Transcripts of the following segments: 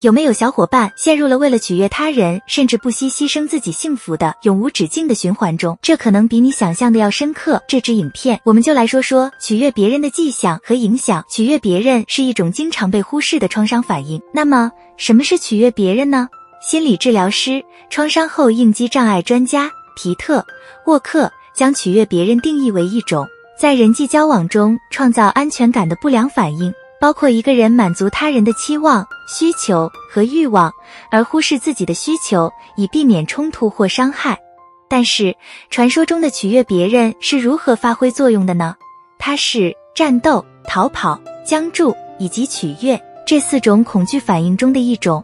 有没有小伙伴陷入了为了取悦他人，甚至不惜牺牲自己幸福的永无止境的循环中？这可能比你想象的要深刻。这支影片我们就来说说取悦别人的迹象和影响。取悦别人是一种经常被忽视的创伤反应。那么什么是取悦别人呢？心理治疗师、创伤后应激障碍专家皮特·沃克将取悦别人定义为一种在人际交往中创造安全感的不良反应，包括一个人满足他人的期望、需求和欲望，而忽视自己的需求，以避免冲突或伤害。但是，传说中的取悦别人是如何发挥作用的呢？它是战斗、逃跑、僵住以及取悦这4种恐惧反应中的一种。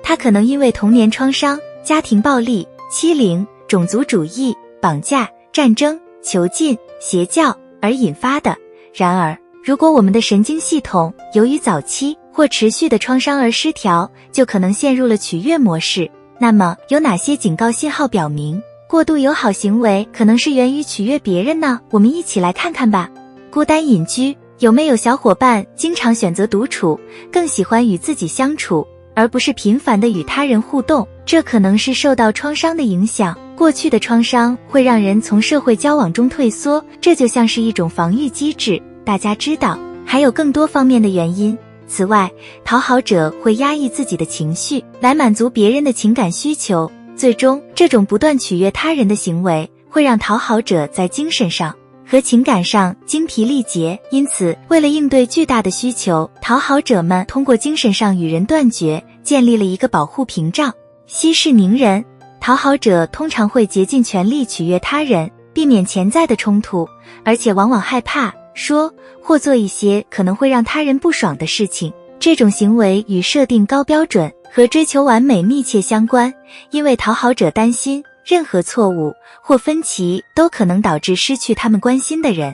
它可能因为童年创伤、家庭暴力、欺凌、种族主义、绑架、战争、囚禁、邪教而引发的。然而，如果我们的神经系统由于早期或持续的创伤而失调，就可能陷入了取悦模式。那么，有哪些警告信号表明过度友好行为可能是源于取悦别人呢？我们一起来看看吧。孤单隐居，有没有小伙伴经常选择独处，更喜欢与自己相处，而不是频繁地与他人互动？这可能是受到创伤的影响。过去的创伤会让人从社会交往中退缩，这就像是一种防御机制。大家知道，还有更多方面的原因。此外，讨好者会压抑自己的情绪，来满足别人的情感需求。最终，这种不断取悦他人的行为会让讨好者在精神上和情感上精疲力竭。因此，为了应对巨大的需求，讨好者们通过精神上与人断绝，建立了一个保护屏障。息事宁人，讨好者通常会竭尽全力取悦他人，避免潜在的冲突，而且往往害怕说或做一些可能会让他人不爽的事情。这种行为与设定高标准和追求完美密切相关，因为讨好者担心任何错误或分歧都可能导致失去他们关心的人。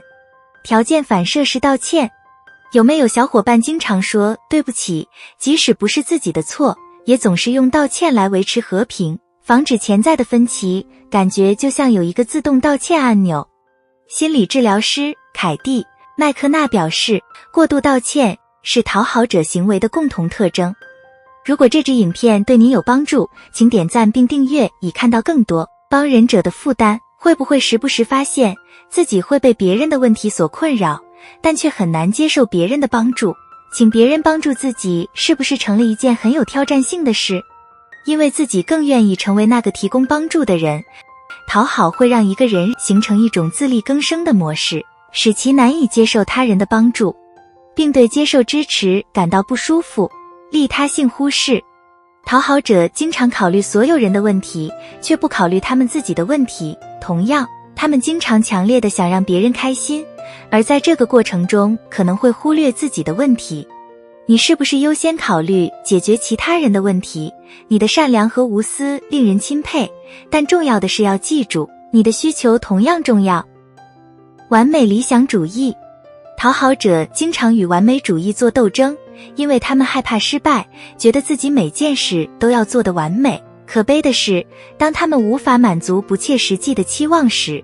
条件反射式道歉，有没有小伙伴经常说对不起，即使不是自己的错，也总是用道歉来维持和平，防止潜在的分歧，感觉就像有一个自动道歉按钮。心理治疗师凯蒂·麦克纳表示，过度道歉是讨好者行为的共同特征。如果这支影片对您有帮助，请点赞并订阅以看到更多。帮人者的负担，会不会时不时发现自己会被别人的问题所困扰，但却很难接受别人的帮助？请别人帮助自己是不是成了一件很有挑战性的事？因为自己更愿意成为那个提供帮助的人。讨好会让一个人形成一种自力更生的模式，使其难以接受他人的帮助，并对接受支持感到不舒服。利他性忽视，讨好者经常考虑所有人的问题，却不考虑他们自己的问题。同样，他们经常强烈地想让别人开心，而在这个过程中可能会忽略自己的问题。你是不是优先考虑解决其他人的问题？你的善良和无私令人钦佩，但重要的是要记住，你的需求同样重要。完美理想主义，讨好者经常与完美主义做斗争，因为他们害怕失败，觉得自己每件事都要做得完美。可悲的是，当他们无法满足不切实际的期望时，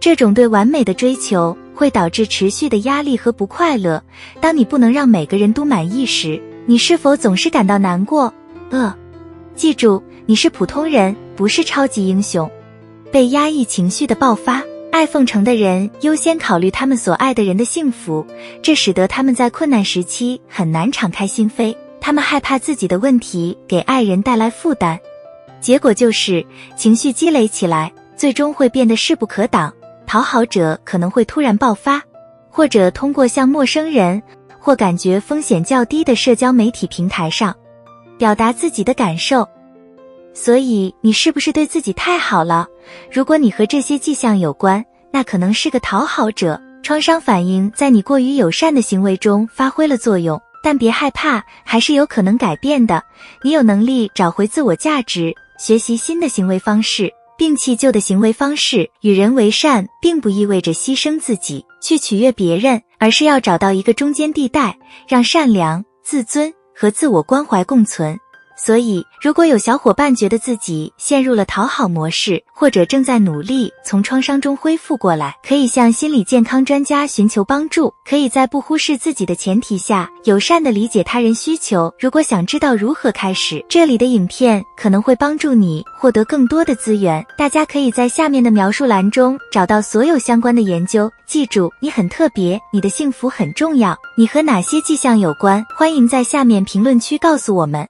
这种对完美的追求会导致持续的压力和不快乐。当你不能让每个人都满意时，你是否总是感到难过？记住，你是普通人，不是超级英雄。被压抑情绪的爆发，爱奉承的人优先考虑他们所爱的人的幸福，这使得他们在困难时期很难敞开心扉。他们害怕自己的问题给爱人带来负担，结果就是情绪积累起来，最终会变得势不可挡。讨好者可能会突然爆发，或者通过向陌生人或感觉风险较低的社交媒体平台上表达自己的感受。所以，你是不是对自己太好了？如果你和这些迹象有关，那可能是个讨好者。创伤反应在你过于友善的行为中发挥了作用，但别害怕，还是有可能改变的。你有能力找回自我价值，学习新的行为方式，摒弃旧的行为方式。与人为善并不意味着牺牲自己去取悦别人，而是要找到一个中间地带，让善良、自尊和自我关怀共存。所以，如果有小伙伴觉得自己陷入了讨好模式，或者正在努力从创伤中恢复过来，可以向心理健康专家寻求帮助，可以在不忽视自己的前提下，友善地理解他人需求。如果想知道如何开始，这里的影片可能会帮助你获得更多的资源，大家可以在下面的描述栏中找到所有相关的研究。记住，你很特别，你的幸福很重要。你和哪些迹象有关？欢迎在下面评论区告诉我们。